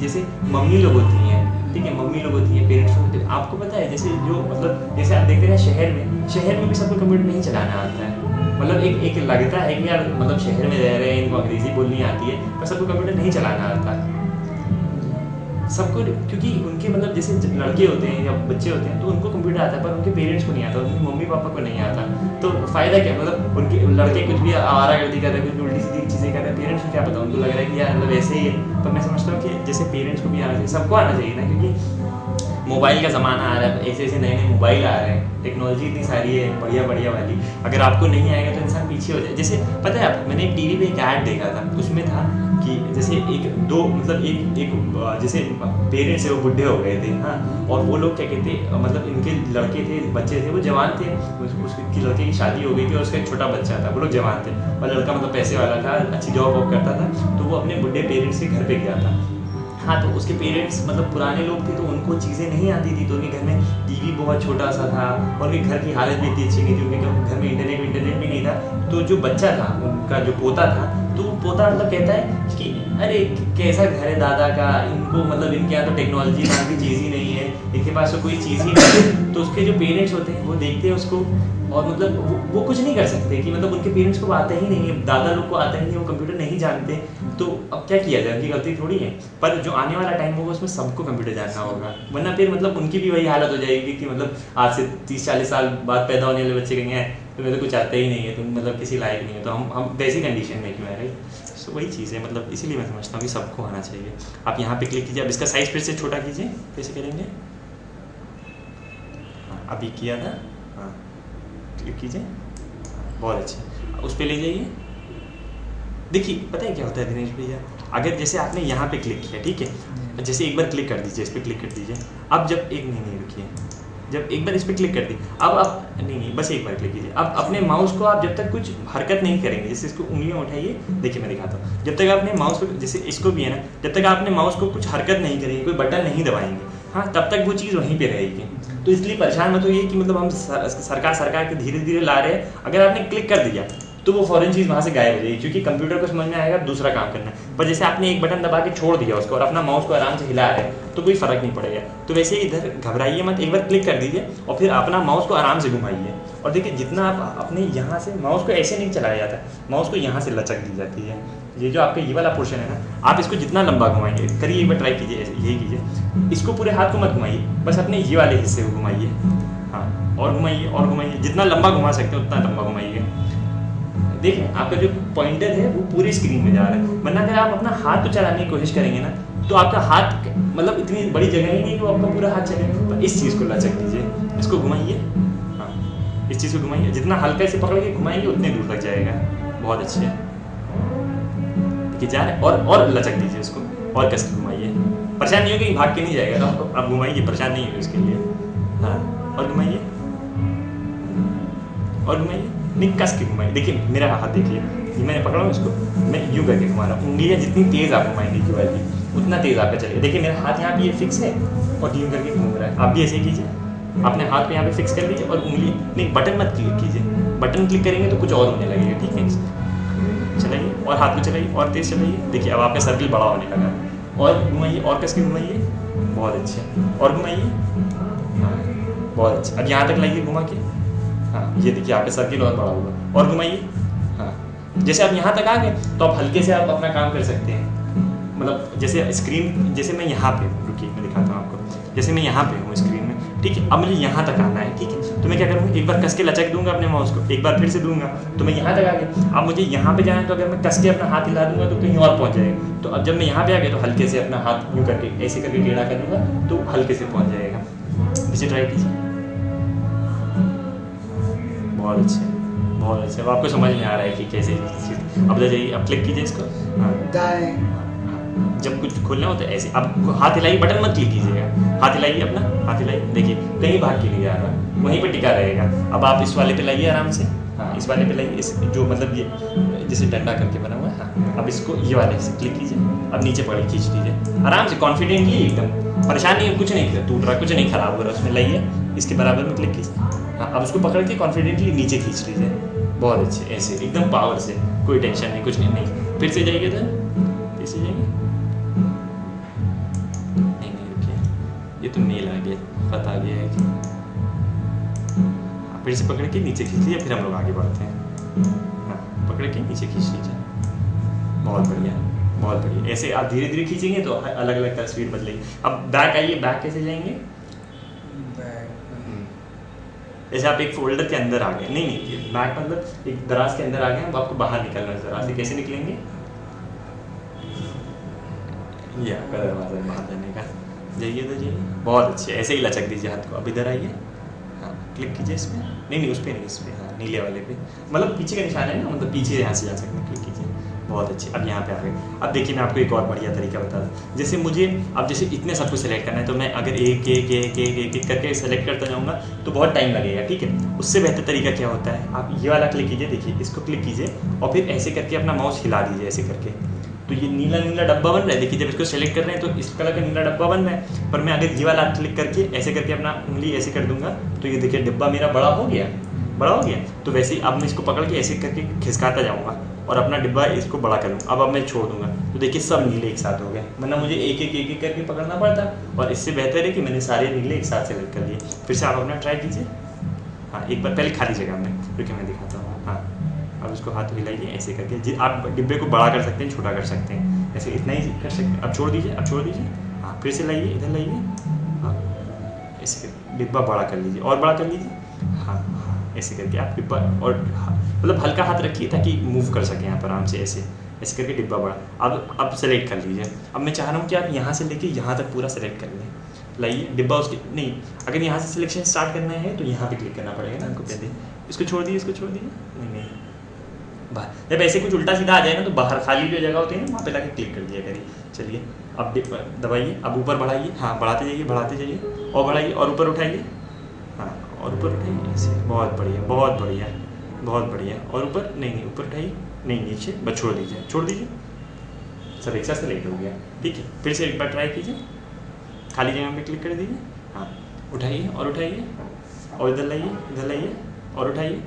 जैसे मम्मी लोग होती हैं, ठीक है, मम्मी लोग होती हैं, पेरेंट्स होते हैं, आपको पता है जैसे जो मतलब जैसे आप देखते हैं शहर में भी सबको कंप्यूटर नहीं चलाना आता है। मतलब एक लगता है कि यार मतलब शहर में रह रहे हैं, इनको अंग्रेजी बोलनी आती है, पर सबको कंप्यूटर नहीं चलाना आता सबको, क्योंकि उनके मतलब जैसे लड़के होते हैं या बच्चे होते हैं तो उनको कंप्यूटर आता है, पर उनके पेरेंट्स को नहीं आता, उनके मम्मी पापा को नहीं आता। तो फ़ायदा क्या, मतलब उनके लड़के कुछ भी आवारागर्दी कर रहे हैं, कुछ उल्टी सीधी चीज़ें कर रहे हैं, पेरेंट्स को क्या पता, उनको लग रहा है कि यार मतलब ऐसे ही है। पर मैं समझता हूँ कि जैसे पेरेंट्स को भी आना चाहिए, सबको आना चाहिए ना, क्योंकि मोबाइल का ज़माना आ रहा है, ऐसे ऐसे नए नए मोबाइल आ रहे हैं, टेक्नोलॉजी इतनी सारी है बढ़िया बढ़िया वाली, अगर आपको नहीं आएगा तो इंसान पीछे हो जाए। जैसे पता है आप, मैंने एक टीवी पे एक ऐड देखा था, उसमें था कि जैसे जैसे पेरेंट्स है वो बुढ़े हो गए थे, हाँ, और वो लोग क्या कहते, मतलब इनके लड़के थे, बच्चे थे, वो जवान थे, उसकी लड़के की शादी हो गई थी और उसका एक छोटा बच्चा था, वो लोग जवान थे, और लड़का मतलब पैसे वाला था, अच्छी जॉब वॉब करता था, तो वो अपने बुढ़े पेरेंट्स के घर पे गया था। हाँ, तो उसके पेरेंट्स मतलब पुराने लोग थे, तो उनको चीज़ें नहीं आती थी, तो उनके घर में टीवी बहुत छोटा सा था, और उनके घर की हालत भी इतनी अच्छी नहीं थी, उनके घर में इंटरनेट भी नहीं था। तो जो बच्चा था, उनका जो पोता था, तो वो पोता मतलब कहता है कि अरे कैसा घर है दादा का, इनको मतलब इनके यहाँ तो टेक्नोलॉजी नाम की चीज़ ही नहीं है, इनके पास तो कोई चीज़ ही नहीं है। तो उसके जो पेरेंट्स होते हैं वो देखते हैं उसको, और मतलब वो कुछ नहीं कर सकते कि मतलब उनके पेरेंट्स को आता ही नहीं है, दादा लोग को आता ही नहीं है, वो कंप्यूटर नहीं जानते, तो अब क्या किया जाए, उनकी गलती थोड़ी है। पर जो आने वाला टाइम होगा उसमें सबको कंप्यूटर जानना होगा, वरना फिर मतलब उनकी भी वही हालत हो जाएगी कि मतलब आज से 30-40 साल बाद पैदा होने वाले बच्चे कहेंगे तुम्हें तो कुछ आता ही नहीं है, तुम मतलब किसी लायक नहीं है, तो हम वैसी कंडीशन में क्यों है, राइट। सो वही चीज़ है, मतलब इसीलिए मैं समझता हूँ कि सबको आना चाहिए। आप यहाँ पे क्लिक कीजिए, अब इसका साइज़ फिर से छोटा कीजिए, कैसे करेंगे, हाँ अभी किया था, हाँ क्लिक कीजिए, बहुत अच्छा, उस पर ले जाइए। देखिए पता है क्या होता है दिनेश भैया, अगर जैसे आपने यहाँ पे क्लिक किया, ठीक है, जैसे एक बार क्लिक कर दीजिए, इस पर क्लिक कर दीजिए, अब जब एक नहीं रुकिए, जब एक बार इस पर क्लिक कर दी, अब आप नहीं बस एक बार क्लिक कीजिए, अब अपने माउस को आप जब तक कुछ हरकत नहीं करेंगे, जैसे इसको उंगलियां उठाइए, देखिए मैं दिखाता हूँ, जब तक आपने माउस को, जैसे इसको भी है ना, जब तक आपने माउस को कुछ हरकत नहीं करेंगे, कोई बटन नहीं दबाएंगे, हाँ, तब तक वो चीज़ वहीं पे रहेगी। तो इसलिए परेशान मत होइए कि मतलब हम सरकार के धीरे धीरे ला रहे हैं, अगर आपने क्लिक कर दिया तो वो फॉरेन चीज़ वहाँ से गायब हो जाएगी, क्योंकि कंप्यूटर को समझ में आएगा दूसरा काम करना है। पर जैसे आपने एक बटन दबा के छोड़ दिया उसको और अपना माउस को आराम से हिला रहे हैं, तो कोई फ़र्क नहीं पड़ेगा। तो वैसे इधर घबराइए मत, एक बार क्लिक कर दीजिए और फिर अपना माउस को आराम से घुमाइए, और देखिए जितना आप अपने यहाँ से माउस को ऐसे नहीं चलाया जाता, माउस को यहाँ से लचक दी जाती है, ये जो आपका ये वाला पोर्शन है ना, आप इसको जितना लंबा घुमाएंगे, करिए एक बार ट्राई कीजिए, यही कीजिए, इसको पूरे हाथ को मत घुमाइए, बस अपने ये वाले हिस्से को घुमाइए, हाँ, और घुमाइए, जितना लंबा घुमा सकते हो उतना लंबा घुमाइए। देखिए आपका जो पॉइंटर है वो पूरी स्क्रीन में जा रहा है, वरना अगर आप अपना हाथ को चलाने की कोशिश करेंगे ना, तो आपका हाथ मतलब इतनी बड़ी जगह ही नहीं कि वो आपका पूरा हाथ चले। तो इस चीज़ को लचक दीजिए, इसको घुमाइए, हाँ, इस चीज़ को घुमाइए, जितना हल्का से पकड़ के घुमाएंगे उतने दूर तक जाएगा, बहुत अच्छे देखिए जा रहे हैं, और लचक दीजिए इसको, और कस के घुमाइए, परेशान नहीं हो कि भाग के नहीं जाएगा, तो आप घुमाइए, परेशान नहीं हो इसके लिए, हाँ, और घुमाइए, नहीं कस के घुमाइए। देखिए मेरा हाथ देखिए, ये मैंने पकड़ा हूँ इसको, मैं यूँ करके घुमा रहा हूँ, उंगलियाँ जितनी तेज़ आप घुमाएंगे क्यों वाली, उतना तेज़ आपका चलेगा। देखिए मेरा हाथ यहाँ पे ये फिक्स है और यूँ करके घूम रहा है, आप भी ऐसे ही कीजिए, अपने हाथ को यहाँ पे फिक्स कर लीजिए और उंगली नहीं, बटन मत क्लिक कीजिए, बटन क्लिक करेंगे तो कुछ और होने लगेगा, ठीक है। चलाइए और हाथ को चलाइए और तेज़ चलाइए, देखिए अब आपका सर्किल बड़ा होने लगा, और घुमाइए और कस के घुमाइए, बहुत अच्छे, और घुमाइए, हाँ बहुत अच्छा, अब यहाँ तक लाइए घुमा के, हाँ ये देखिए आपका सर्किल और बड़ा होगा, और घुमाइए, हाँ जैसे आप यहाँ तक आ गए तो आप हल्के से आप अपना काम कर सकते हैं, मतलब जैसे स्क्रीन, जैसे मैं यहाँ पे हूँ, रुकिए मैं दिखाता हूँ आपको, जैसे मैं यहाँ पे हूँ स्क्रीन में, ठीक है, अब मुझे यहाँ तक आना है, ठीक है, तो मैं क्या करूँगा, एक बार कस के लचक दूंगा अपने माउस को, एक बार फिर से दूंगा तो मैं यहाँ तक आ गया। अब मुझे यहाँ पे जाना है तो अगर मैं कस के अपना हाथ हिला दूंगा तो कहीं और पहुँच जाएगा, तो अब जब मैं यहाँ पे आ गया तो हल्के से अपना हाथ यूँ करके ऐसे करके टेढ़ा कर दूँगा तो हल्के से पहुँच जाएगा। इसे ट्राई कीजिए, बहुत अच्छे, बहुत अच्छे, अब आपको समझ में आ रहा है कि कैसे चीज़। अब जाइए, अब क्लिक कीजिए इसको, हाँ जब कुछ खोलना होता है ऐसे, अब हाथ हिलाइए, बटन मत क्लिक कीजिएगा, हाथ हिलाइए, अपना हाथ हिलाइए, देखिए कहीं भाग के नहीं जा रहा, वहीं पर टिका रहेगा। अब आप इस वाले पे लाइए आराम से, हाँ इस वाले पे लाइए, इस जो मतलब ये जैसे डंडा करके बना हुआ है, हाँ अब इसको ये वाले से क्लिक कीजिए, अब नीचे पकड़ खींच लीजिए आराम से, कॉन्फिडेंटली एकदम, परेशान नहीं, कुछ नहीं टूट रहा, कुछ नहीं खराब हो रहा, उसमें लाइए, इसके बराबर में क्लिक कीजिए, हाँ अब उसको पकड़ के कॉन्फिडेंटली नीचे खींच लीजिए, बहुत अच्छे, ऐसे एकदम पावर से, कोई टेंशन नहीं, कुछ नहीं, फिर से जाइए, फिर से जाइए, ये तो नील आ गया, खत आ गया है कि फिर से पकड़ के नीचे खींच लिया, फिर हम लोग आगे बढ़ते हैं। हाँ, पकड़ के नीचे खींच लीजिए, बहुत बढ़िया बहुत बढ़िया। ऐसे आप धीरे धीरे खींचेंगे तो अलग अलग तस्वीर बदलेगी। अब बैक आइए, बैक कैसे जाएंगे? जैसे आप एक फोल्डर के अंदर आ गए, नहीं नहीं बैक मतलब एक दराज के अंदर आ गए, अब आपको बाहर निकलना है दराज से। कैसे निकलेंगे? ये आपका दरवाजा है बाहर जाने का, जाइए तो जाइए, बहुत अच्छे। ऐसे ही लचक दीजिए हाथ को। अब इधर आइए, हाँ क्लिक कीजिए इसमें, नहीं उस पर नहीं, इस पर, हाँ नीले वाले पे, मतलब पीछे का निशान है ना, मतलब पीछे यहाँ से जा सकते हैं, क्लिक कीजिए, बहुत अच्छे। अब यहाँ पे आ गए। अब देखिए मैं आपको एक और बढ़िया तरीका बता दूँ। जैसे मुझे अब जैसे इतने सब कुछ सेलेक्ट करना है, तो मैं अगर एक एक एक एक एक एक करके सेलेक्ट करता जाऊँगा तो बहुत टाइम लगेगा, ठीक है। उससे बेहतर तरीका क्या होता है, आप ये वाला क्लिक कीजिए, देखिए इसको क्लिक कीजिए और फिर ऐसे करके अपना माउस हिला दीजिए ऐसे करके, तो ये नीला नीला डब्बा बन रहा है। देखिए जब इसको सेलेक्ट कर रहे हैं तो इस कलर का नीला डब्बा बन रहा है, पर मैं अगर ये वाला क्लिक करके ऐसे करके अपना उंगली ऐसे कर दूंगा तो ये देखिए डिब्बा मेरा बड़ा हो गया, बड़ा हो गया। तो वैसे ही अब मैं इसको पकड़ के ऐसे करके खिसकाता जाऊँगा और अपना डिब्बा इसको बड़ा करूँगा। अब मैं छोड़ दूंगा तो देखिए सब नीले एक साथ हो गए, वरना मुझे एक एक एक एक करके पकड़ना पड़ता। और इससे बेहतर है कि मैंने सारे नीले एक साथ सेलेक्ट कर लिए। फिर से आप अपना ट्राई कीजिए। हाँ एक बार पहले खाली जगह में, रुकिए मैं दिखाता हूँ। हाँ अब इसको हाथ हिलाइए ऐसे करके, जी आप डिब्बे को बड़ा कर सकते हैं, छोटा कर सकते हैं, ऐसे इतना ही कर सकते हैं। अब छोड़ दीजिए, अब छोड़ दीजिए, हाँ फिर से लाइए, इधर लाइए, हाँ ऐसे डिब्बा बड़ा कर लीजिए और बड़ा कर लीजिए। हाँ हाँ ऐसे करके आप डिब्बा और मतलब हल्का हाथ रखिए ताकि मूव कर सकें यहाँ पर आराम से, ऐसे ऐसे करके डिब्बा बड़ा। अब सेलेक्ट कर लीजिए। अब मैं चाह रहा हूँ कि आप यहाँ से लेके यहाँ तक पूरा सेलेक्ट कर लें। लाइए डिब्बा उसके नहीं, अगर यहाँ से सिलेक्शन स्टार्ट करना है तो यहाँ पे क्लिक करना पड़ेगा ना आपको पहले। इसको छोड़ दीजिए, इसको छोड़ दीजिए, नहीं नहीं बाहर। जब ऐसे कुछ उल्टा सीधा आ जाए ना तो बाहर खाली जो जगह होती है ना वहाँ पे लाके क्लिक कर दिया करिए। चलिए अब दबाइए, अब ऊपर बढ़ाइए, हाँ बढ़ाते जाइए बढ़ाते जाइए और बढ़ाइए और ऊपर उठाइए, हाँ और ऊपर उठाइए ऐसे, बहुत बढ़िया बहुत बढ़िया बहुत बढ़िया। और ऊपर नहीं नहीं ऊपर उठाइए, नहीं नीचे, बस छोड़ दीजिए, छोड़ दीजिए, सब एक साथ सेलेक्ट हो गया, ठीक है। फिर से एक बार ट्राई कीजिए, खाली जगह पे क्लिक कर दीजिए, हाँ उठाइए और उठाइए और इधर लाइए, इधर लाइए और उठाइए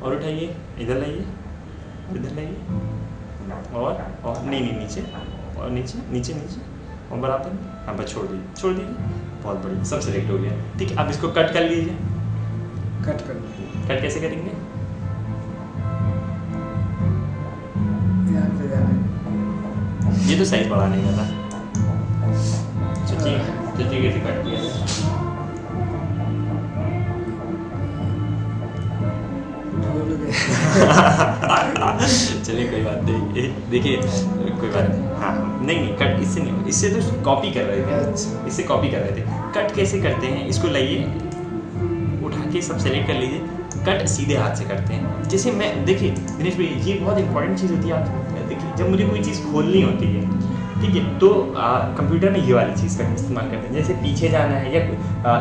और उठाइए, इधर लाइए, इधर लाइए और नहीं नहीं नीचे और नीचे नीचे नीचे और बराबर, हाँ बस छोड़ दीजिए, छोड़ दीजिए, बहुत बढ़िया, सब सेलेक्ट हो गया, ठीक है। अब इसको कट कर लीजिए, कट कर लीजिए। कट कैसे करेंगे? यहाँ पे जाने, ये तो साइज बढ़ाने का था, सोचिए कैसे कट किया। भूल गए। चलिए कोई बात नहीं, देखिए कोई बात नहीं, हाँ नहीं नहीं कट इससे नहीं, इससे तो कॉपी कर रहे थे, अच्छा। इससे कॉपी कर रहे थे। कट कैसे करते हैं, इसको लाइए उठा के सब सेलेक्ट कर लीजिए, कट सीधे हाथ से करते हैं। जैसे मैं देखिए दिनेश भाई, ये बहुत इंपॉर्टेंट चीज़ होती है। आप देखिए जब मुझे कोई चीज़ खोलनी होती है, ठीक है, तो कंप्यूटर में ये वाली चीज़ का इस्तेमाल करते हैं। जैसे पीछे जाना है या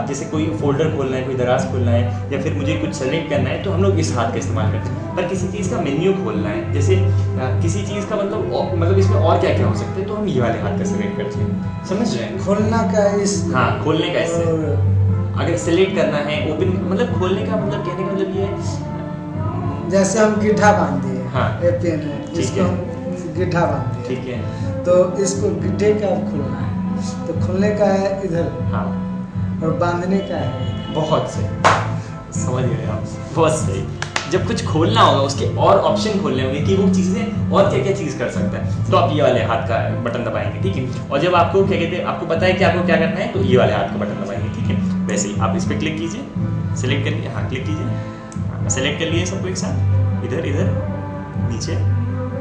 जैसे कोई फोल्डर खोलना है, कोई दराज खोलना है, या फिर मुझे कुछ सेलेक्ट करना है, तो हम लोग इस हाथ का इस्तेमाल करते हैं। पर किसी चीज़ का मेन्यू खोलना है, जैसे किसी चीज़ का मतलब इसमें और क्या क्या हो सकते हैं, तो हम ये वाले हाथ का सेलेक्ट करते हैं, समझ रहे हैं? खोलना का इस, हाँ खोलने का इससे, और अगर सेलेक्ट करना है ओपन, मतलब खोलने का मतलब कहने का मतलब ये है, जैसे हम गिट्ठा बांध दिए, हाँ। ये पेन है, ठीक इसको है। हम गिट्ठा बांध दिए, ठीक है, तो इसको गिट्ठे का खोलना है, तो खोलने का है इधर हाँ और बांधने का है इधर। बहुत सही, समझ गए आप, बहुत सही। जब कुछ खोलना होगा उसके और ऑप्शन खोलने होंगे कि वो चीज़ें और क्या क्या चीज़ कर सकता है, तो आप ये वाले हाथ का बटन दबाएंगे, ठीक है। और जब आपको क्या कहते हैं, आपको पता है कि आपको क्या करना है, तो ये वाले हाथ का बटन दबाएंगे, ठीक है। वैसे ही आप इस पर क्लिक कीजिए, सेलेक्ट कर लिए, हाँ क्लिक कीजिए, सेलेक्ट कर लिए सबको एक साथ, इधर इधर नीचे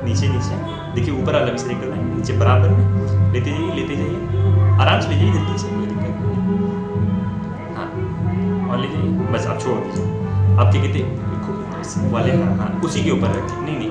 नीचे नीचे, देखिए ऊपर वाला भी सेलेक्ट करना है, नीचे बराबर में लेते जाइए, आराम से ले जाइए, जल्दी से, कोई दिक्कत नहीं, हाँ और ले जाइए, बस आप छोड़ दीजिए। आप क्या कहते हैं वाले, हाँ उसी के ऊपर रखिए,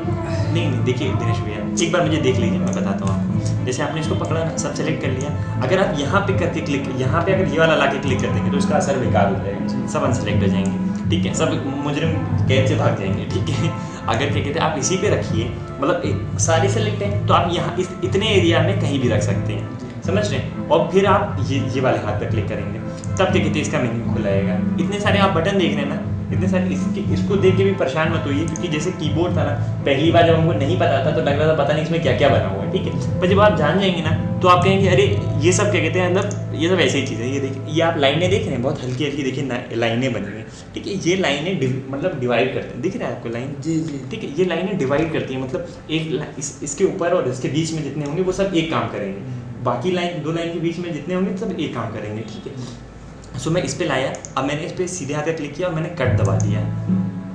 नहीं देखिए दिनेश भैया एक बार मुझे देख लीजिए, मैं बताता हूँ आपको। जैसे आपने इसको पकड़ा ना, सब सेलेक्ट कर लिया, अगर आप यहाँ पे करके क्लिक, यहाँ पे अगर ये वाला लाके क्लिक कर देंगे तो इसका असर बेकार हो जाएगा, सब अनसेलेक्ट हो जाएंगे, ठीक है, सब मुजरिम कैद से भाग जाएंगे, ठीक है। अगर क्या कहते हैं आप इसी पे रखिए, मतलब सारे सेलेक्ट हैं, तो आप यहाँ इतने एरिया में कहीं भी रख सकते हैं, समझ रहे हैं। और फिर आप ये वाले हाथ पर क्लिक करेंगे, तब क्या कहते हैं इसका मेन्यू खुलाएगा। इतने सारे आप बटन देख रहे हैं ना, इतने सारे, इसको देख के भी परेशान मत होइए, क्योंकि जैसे कीबोर्ड था ना, पहली बार जब हमको नहीं पता था तो लग रहा था पता नहीं इसमें क्या क्या बना हुआ है, ठीक है। पर जब आप जान जाएंगे ना तो आप कहेंगे अरे ये सब क्या कहते हैं, मतलब ये सब ऐसी ही चीज़ें। ये देखिए, ये आप लाइनें देख रहे हैं, बहुत हल्की हल्की देखिए लाइनें बनी हुई हैं, ठीक है। ये लाइनें मतलब डिवाइड करते हैं, दिख रहा है आपको लाइन? जी जी। ठीक है, ये लाइनें डिवाइड करती हैं, मतलब एक इसके ऊपर और इसके बीच में जितने होंगे वो सब एक काम करेंगे, बाकी लाइन 2 लाइन के बीच में जितने होंगे सब एक काम करेंगे, ठीक है। सो मैं इस पर लाया, अब मैंने इस पर सीधे हाथ क्लिक किया और मैंने कट दबा दिया,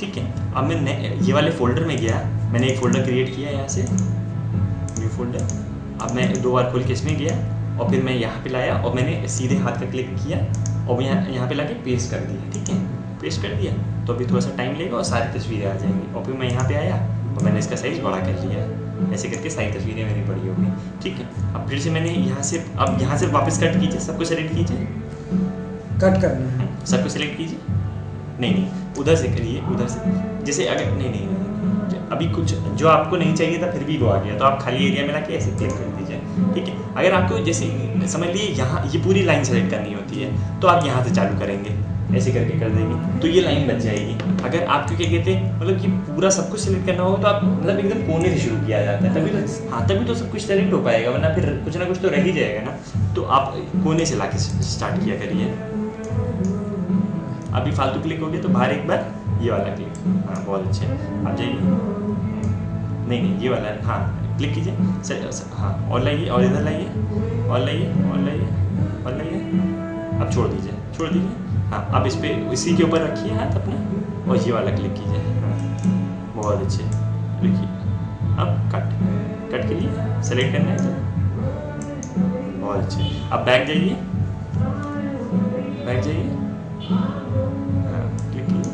ठीक है। अब मैं ये वाले फोल्डर में गया, मैंने एक फ़ोल्डर क्रिएट किया यहाँ से, न्यू फोल्डर। अब मैं 2 बार खोल के इसमें गया और फिर मैं यहाँ पे लाया और मैंने सीधे हाथ का क्लिक किया और मैं यहाँ पे लाके पेस्ट कर दिया, ठीक है। पेस्ट कर दिया तो अभी थोड़ा सा टाइम लेगा और सारी तस्वीरें आ जाएंगी। और फिर मैं यहाँ पे आया और मैंने इसका साइज़ बड़ा कर लिया, ऐसे करके सारी तस्वीरें मेरी बड़ी हो गई, ठीक है। अब फिर से मैंने यहाँ से, अब यहाँ से वापस कट कीजिए, सबको सेलेक्ट कीजिए, कट करना है, सबको सेलेक्ट कीजिए। नहीं, उधर से करिए, उधर से। जैसे अगर नहीं, अभी कुछ जो आपको नहीं चाहिए था फिर भी वो आ गया, तो आप खाली एरिया में लाके ऐसे क्लिक कर दीजिए, ठीक है। अगर आपको जैसे समझ लीजिए यहाँ ये पूरी लाइन सेलेक्ट करनी होती है तो आप यहाँ से चालू करेंगे, ऐसे करके कर देंगे तो ये लाइन बच जाएगी। अगर आपको क्या कहते हैं, मतलब कि पूरा सब कुछ सेलेक्ट करना होगा तो आप मतलब एकदम कोने से शुरू किया जाता है, तभी तो हाँ, तभी तो सब कुछ सेलेक्ट हो पाएगा, वरना फिर कुछ ना कुछ तो रह ही जाएगा ना। तो आप कोने से लाके स्टार्ट किया करिए। अभी फालतू क्लिक हो गया तो बाहर एक बार ये वाला क्लिक, हाँ बहुत अच्छे। आप जाइए, नहीं ये वाला है, हाँ क्लिक कीजिए, हाँ और लाइए, और इधर लाइए, और लाइए, और लाइए, और लाइए। अब छोड़ दीजिए, हाँ। अब इस पर इसी के ऊपर रखिए हाथ अपना और ये वाला क्लिक कीजिए, हाँ बहुत अच्छे। देखिए अब कट के लिए सेलेक्ट करना है, बहुत अच्छे। अब बैक जाइए, हाँ क्लिक कीजिए।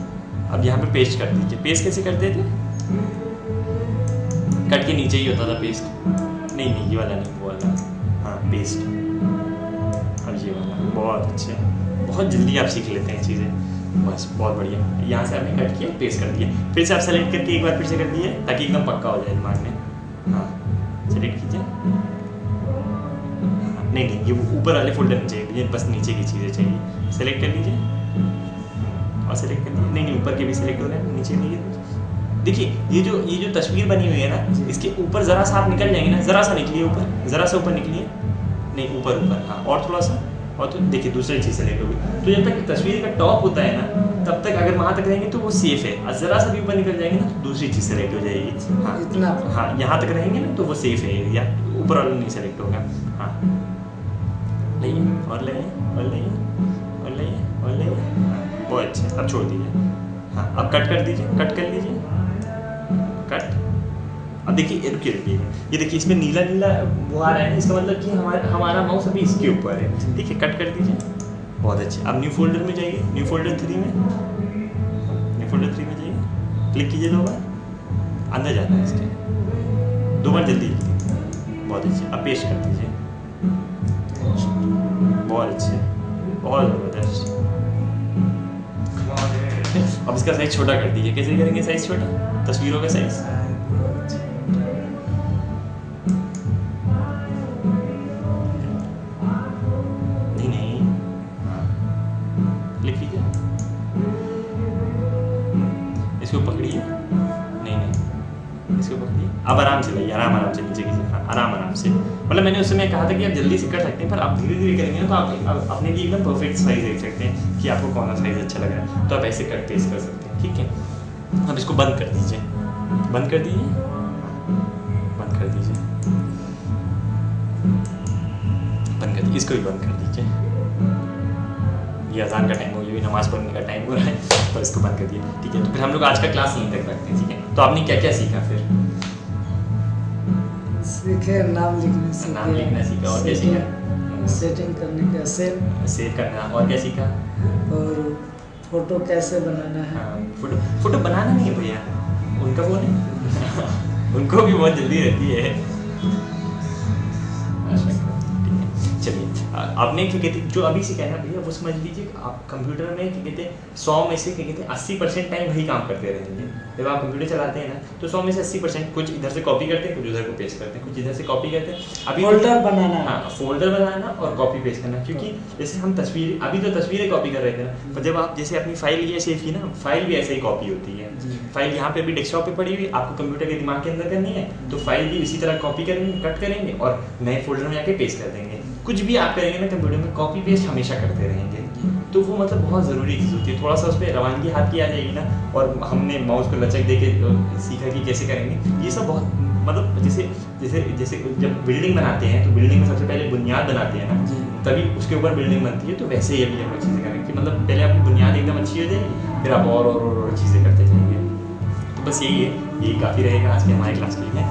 अब यहाँ पे पेस्ट कर दीजिए। पेस्ट कैसे करते थे? कट के नीचे ही होता था पेस्ट, नहीं ये वाला नहीं, वो वाला, हाँ पेस्ट। अब ये वाला, बहुत अच्छे, बहुत जल्दी आप सीख लेते हैं चीज़ें, बस बहुत बढ़िया। यहाँ से आपने कट किया, पेस्ट कर दिया, फिर से आप सेलेक्ट करके एक बार फिर से कर दिए ताकि एकदम पक्का हो जाए दिमाग में। हाँ सेलेक्ट कीजिए, नहीं ये ऊपर वाले फोल्डर में चाहिए मुझे, बस नीचे की चीज़ें चाहिए। सेलेक्ट कर लीजिए और सेलेक्ट कर लीजिए, नहीं ऊपर के भी सेलेक्ट हो रहे हैं, नीचे नहीं। देखिए ये जो तस्वीर बनी हुई है ना, इसके ऊपर ज़रा सा आप निकल जाएंगे ना, ज़रा सा निकलिए ऊपर, ज़रा सा ऊपर निकलिए, नहीं ऊपर, हाँ और थोड़ा सा, और तो देखिए दूसरी चीज़ सेलेक्ट होगी। तो जब तक तस्वीर का टॉप होता है ना तब तक अगर वहाँ तक रहेंगे तो वो सेफ है, और ज़रा सा भी ऊपर निकल जाएंगे ना तो दूसरी चीज़ सेलेक्ट हो जाएगी। हाँ इतना, हाँ यहाँ तक रहेंगे ना तो वो सेफ है एरिया, ऊपर वाला नहीं सेलेक्ट होगा। हाँ लाइए और लाइए और लाइए और लाइए और लाइए, हाँ बहुत अच्छे। अब छोड़ दीजिए, हाँ अब कट कर दीजिए, कट कर लीजिए, कट। अब देखिए रुकिए, ये देखिए इसमें नीला नीला वो आ रहा है, इसका मतलब कि हमारा माउस अभी इसके ऊपर है, ठीक है। कट कर दीजिए, बहुत अच्छे। अब न्यू फोल्डर में जाइए, न्यू फोल्डर 3 में, न्यू फोल्डर 3 में जाइए, क्लिक कीजिए 2 बार, अंदर जाना है इसके, 2 बार जल्दी, बहुत अच्छे। अब पेस्ट कर दीजिए, बहुत अच्छे, बहुत ज़बरदस्त। अब इसका साइज छोटा कर दीजिए। कैसे करेंगे साइज छोटा? तस्वीरों का साइज, नहीं क्लिक कीजिए, इसको पकड़िए, नहीं इसको पकड़िए। अब आराम से लाइए, आराम से नीचे कीजिए, हाँ आराम से। मतलब मैंने उस समय कहा था कि आप जल्दी से कर सकते हैं, पर आप धीरे धीरे करेंगे तो आप अपने लिए एकदम परफेक्ट साइज देख सकते हैं कि आपको कौन सा साइज अच्छा लग रहा है, तो आप ऐसे कट पेस्ट कर सकते हैं, ठीक है। अब इसको बंद कर दीजिए, बंद कर दीजिए, बंद कर दीजिए, बंद कर दीजिए, इसको भी बंद कर दीजिए। ये अजान का टाइम हो, ये भी नमाज़ पढ़ने का टाइम हो रहा है, तो इसको बंद कर दिया, ठीक है। तो फिर हम लोग आज का क्लास यहीं तक रखते हैं, ठीक है। तो आपने क्या क्या सीखा? फिर सीखे नाम लिखना सीखा, और क्या सीखा? सेटिंग करने का, सेव करना, और क्या सीखा? और फोटो कैसे बनाना है। हाँ फोटो बनाना नहीं है भैया, उनका फोन है उनको भी बहुत जल्दी रहती है। चलिए आपने क्या कहते जो अभी से कहना भैया वो समझ लीजिए आप कंप्यूटर में क्या कहते हैं 100 में से क्या कहते हैं 80% टाइम वही काम करते रहेंगे। जब आप कंप्यूटर चलाते हैं ना तो 100 में से 80% कुछ इधर से कॉपी करते हैं, कुछ उधर को पेस्ट करते हैं, कुछ इधर से कॉपी करते हैं। अभी फोल्डर बनाना। हाँ, फोल्डर बनाना और कॉपी पेस्ट करना। क्योंकि जैसे हम तस्वीर अभी तो तस्वीरें कॉपी कर रहे थे ना, पर जब आप जैसे अपनी फाइल ये सेव की ना, फाइल भी ऐसे ही कॉपी होती है। फाइल यहाँ पे भी डेस्कटॉप पे पड़ी हुई, आपको कंप्यूटर के दिमाग के अंदर करनी है तो फाइल भी इसी तरह कॉपी करेंगे, कट करेंगे और नए फोल्डर में जाके पेस्ट कर देंगे। कुछ भी आप करेंगे ना कंप्यूटर में कॉपी पेस्ट हमेशा करते रहेंगे, तो वो मतलब बहुत ज़रूरी चीज़ होती है। थोड़ा सा उस पर रवानगी हाथ की आ जाएगी ना, और हमने माउस को लचक दे के सीखा कि कैसे करेंगे, ये सब बहुत मतलब जैसे जैसे जैसे जब बिल्डिंग बनाते हैं तो बिल्डिंग में सबसे पहले बुनियाद बनाते हैं ना, तभी उसके ऊपर बिल्डिंग बनती है। तो वैसे ही अभी हम लोग चीज़ें करेंगे कि मतलब पहले आपकी बुनियाद एकदम अच्छी हो जाएगी, फिर आप और चीज़ें करते जाएंगे। तो बस यही है, यही काफ़ी रहेगा आज के हमारे क्लास के लिए।